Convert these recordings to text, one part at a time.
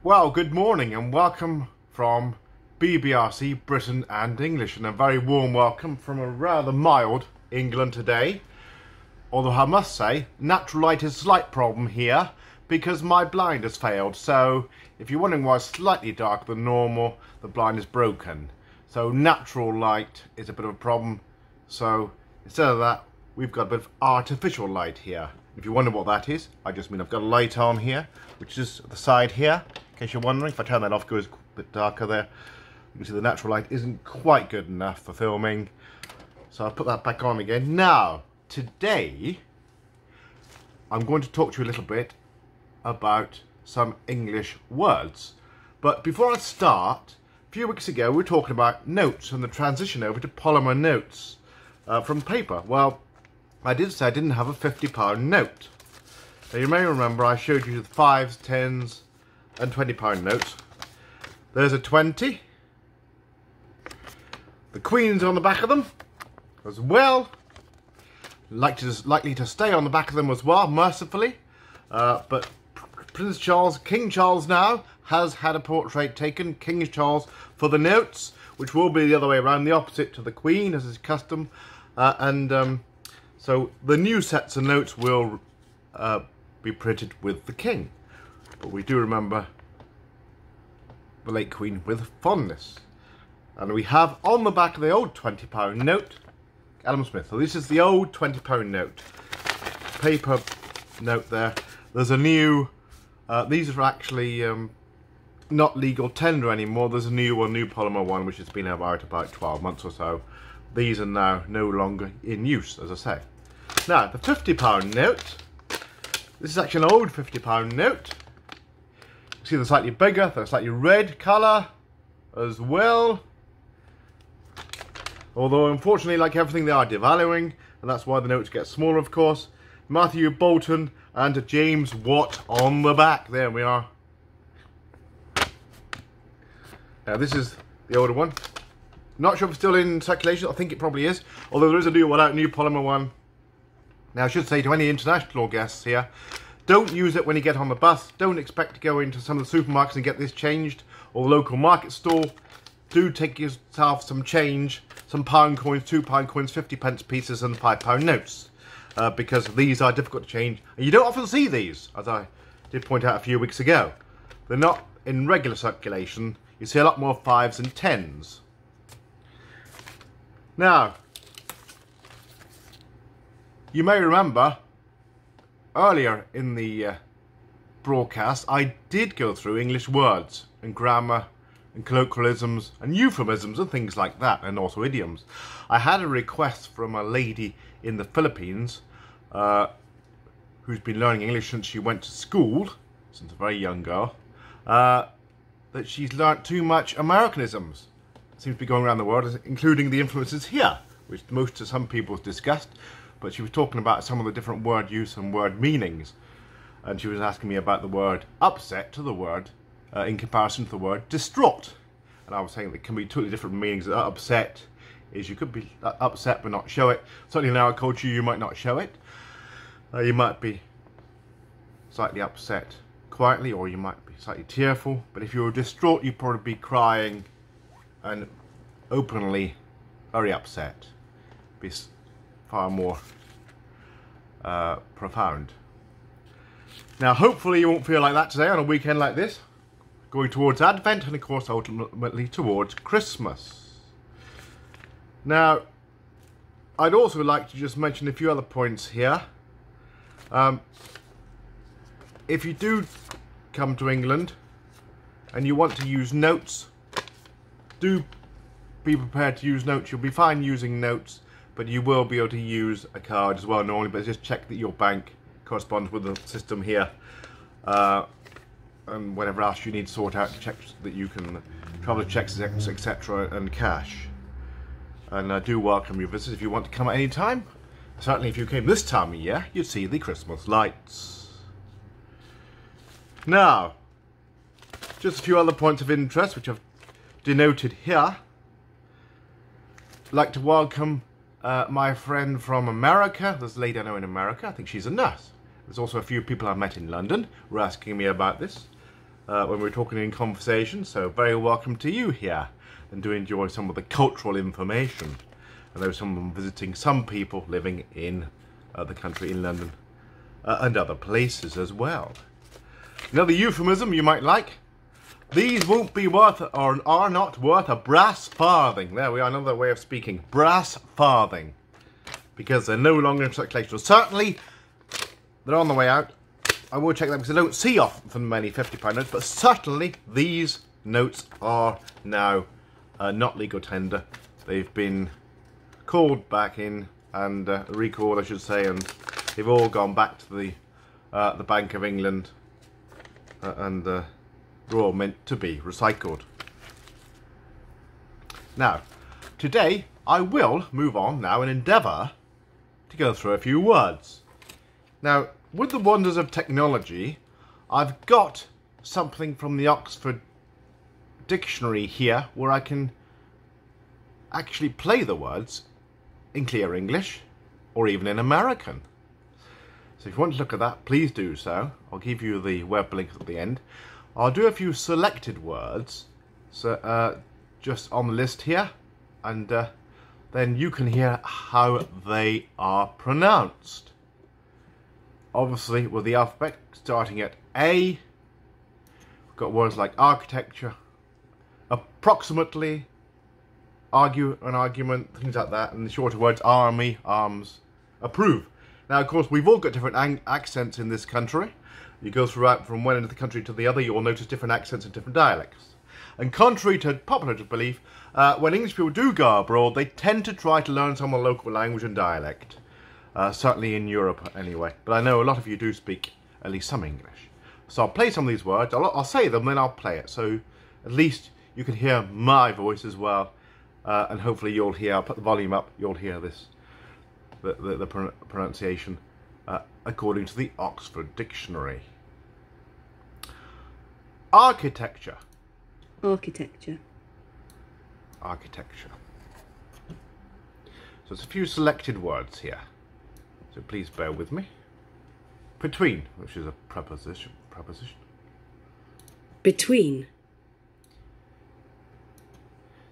Well, good morning and welcome from BBRC, Britain and English, and a very warm welcome from a rather mild England today. Although I must say, natural light is a slight problem here because my blind has failed. So if you're wondering why it's slightly darker than normal, the blind is broken. So natural light is a bit of a problem. So instead of that, we've got a bit of artificial light here. If you wonder what that is, I just mean I've got a light on here, which is at the side here. In case you're wondering, if I turn that off, it goes a bit darker there. You can see the natural light isn't quite good enough for filming. So I'll put that back on again. Now, today, I'm going to talk to you a little bit about some English words. But before I start, a few weeks ago, we were talking about notes and the transition over to polymer notes from paper. Well, I did say I didn't have a £50 note. Now, you may remember I showed you the 5s, 10s, and £20 notes. There's a 20. The Queen's on the back of them as well. Likely to stay on the back of them as well, mercifully. But Prince Charles, King Charles now, has had a portrait taken, King Charles, for the notes, which will be the other way around, the opposite to the Queen, as is custom. So the new sets of notes will be printed with the King. But we do remember the late Queen with fondness. And we have on the back of the old £20 note, Adam Smith. So this is the old £20 note. Paper note there. There's a new, these are actually not legal tender anymore. There's a new polymer one which has been out about 12 months or so. These are now no longer in use, as I say. Now, the £50 note. This is actually an old £50 note. You see they're slightly bigger, they're slightly red colour as well. Although, unfortunately, like everything, they are devaluing, and that's why the notes get smaller, of course. Matthew Bolton and James Watt on the back. There we are. Now, this is the older one. Not sure if it's still in circulation. I think it probably is. Although there is a new polymer one. Now, I should say to any international guests here, don't use it when you get on the bus. Don't expect to go into some of the supermarkets and get this changed, or the local market store. Do take yourself some change, some pound coins, £2 coins, 50p pieces and £5 notes. Because these are difficult to change. And you don't often see these, as I did point out a few weeks ago. They're not in regular circulation. You see a lot more 5s and 10s. Now, you may remember earlier in the broadcast, I did go through English words and grammar and colloquialisms and euphemisms and things like that, and also idioms. I had a request from a lady in the Philippines who's been learning English since she went to school, since a very young girl, that she's learnt too much Americanisms. Seems to be going around the world, including the influences here, which most of some people discussed. But she was talking about some of the different word use and word meanings. And she was asking me about the word upset to the word, in comparison to the word distraught. And I was saying that can be totally different meanings. Upset is you could be upset but not show it. Certainly in our culture you might not show it. You might be slightly upset quietly, or you might be slightly tearful. But if you were distraught, you'd probably be crying and openly very upset. Be far more profound. Now, hopefully you won't feel like that today on a weekend like this, going towards Advent and of course ultimately towards Christmas. Now, I'd also like to just mention a few other points here. If you do come to England and you want to use notes, do be prepared to use notes. You'll be fine using notes, but you will be able to use a card as well normally, but just check that your bank corresponds with the system here. And whatever else you need to sort out to check that you can travel checks, etc. and cash. And I do welcome your visitors if you want to come at any time. Certainly if you came this time of year, you'd see the Christmas lights. Now, just a few other points of interest which I've denoted here. I'd like to welcome my friend from America. There's a lady I know in America. I think she's a nurse. There's also a few people I've met in London who are asking me about this. when we're talking in conversation, so very welcome to you here and do enjoy some of the cultural information. I know someone visiting some people living in the country, in London and other places as well. Another euphemism you might like: these won't be worth or are not worth a brass farthing. There we are, another way of speaking. Brass farthing. Because they're no longer in circulation. So certainly, they're on the way out. I will check them because I don't see often many £50 notes, but certainly these notes are now not legal tender. They've been called back in and recalled, I should say, and they've all gone back to the Bank of England and they're all meant to be recycled. Now, today I will move on now and endeavour to go through a few words. Now, with the wonders of technology, I've got something from the Oxford Dictionary here where I can actually play the words in clear English or even in American. So if you want to look at that, please do so. I'll give you the web link at the end. I'll do a few selected words so just on the list here, and then you can hear how they are pronounced. Obviously, with the alphabet starting at A, we've got words like architecture, approximately, argue, an argument, things like that, and the shorter words: army, arms, approve. Now, of course, we've all got different accents in this country. You go throughout from one end of the country to the other, you'll notice different accents and different dialects. And contrary to popular belief, when English people do go abroad, they tend to try to learn some of the local language and dialect. Certainly in Europe, anyway. But I know a lot of you do speak at least some English. So I'll play some of these words. I'll say them, then I'll play it. So at least you can hear my voice as well. And hopefully you'll hear, I'll put the volume up, you'll hear this, the pronunciation according to the Oxford Dictionary. Architecture. Architecture. Architecture. So it's a few selected words here. So please bear with me. Between, which is a preposition. Between.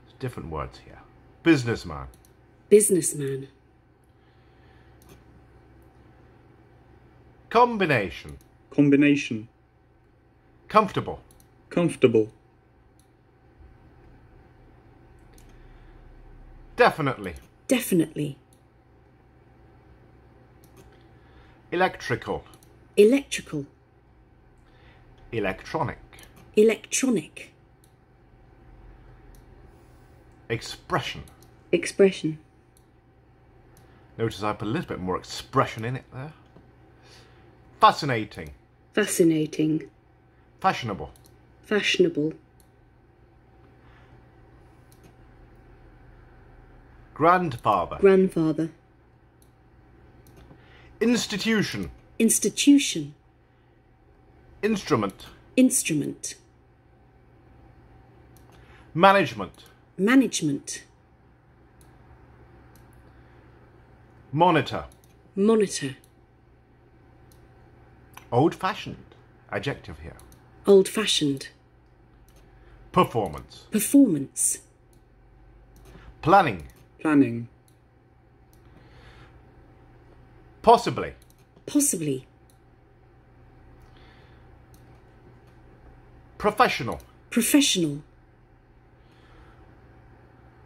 There's different words here. Businessman. Businessman. Combination. Combination. Comfortable. Comfortable. Definitely. Definitely. Electrical. Electrical. Electronic. Electronic. Expression. Expression. Notice I put a little bit more expression in it there. Fascinating. Fascinating. Fashionable. Fashionable. Grandfather. Grandfather. Institution. Institution. Instrument. Instrument. Management. Management. Monitor. Monitor. Old-fashioned. Adjective here. Old-fashioned. Performance. Performance. Planning. Planning. Possibly. Possibly. Professional. Professional.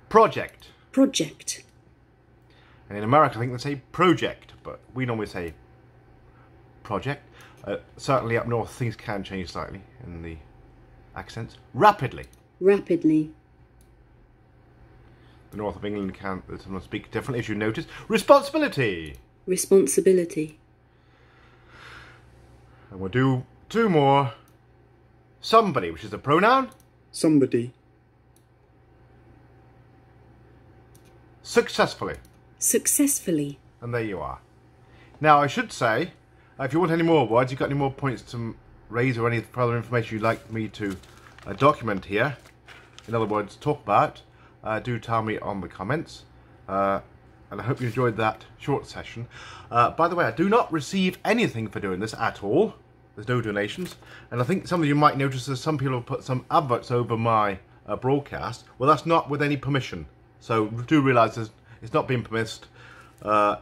Project. Project. And in America I think they say project, but we normally say project. Certainly up north things can change slightly in the accents. Rapidly. Rapidly. The north of England can sometimes speak differently, as you notice. Responsibility. Responsibility. And we'll do two more. Somebody, which is a pronoun. Somebody. Successfully. Successfully. And there you are. Now I should say, if you want any more words, you've got any more points to raise or any further information you'd like me to document here, in other words, talk about, do tell me on the comments. And I hope you enjoyed that short session. By the way, I do not receive anything for doing this at all. There's no donations. And I think some of you might notice that some people have put some adverts over my broadcast. Well, that's not with any permission. So do realise it's not being permitted. And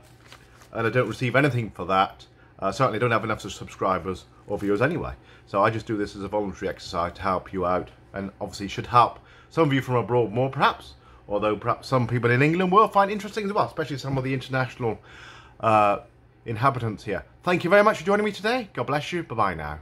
I don't receive anything for that. Certainly don't have enough subscribers or viewers anyway. So I just do this as a voluntary exercise to help you out. And obviously should help some of you from abroad more perhaps. Although perhaps some people in England will find interesting as well. Especially some of the international inhabitants here. Thank you very much for joining me today. God bless you. Bye-bye now.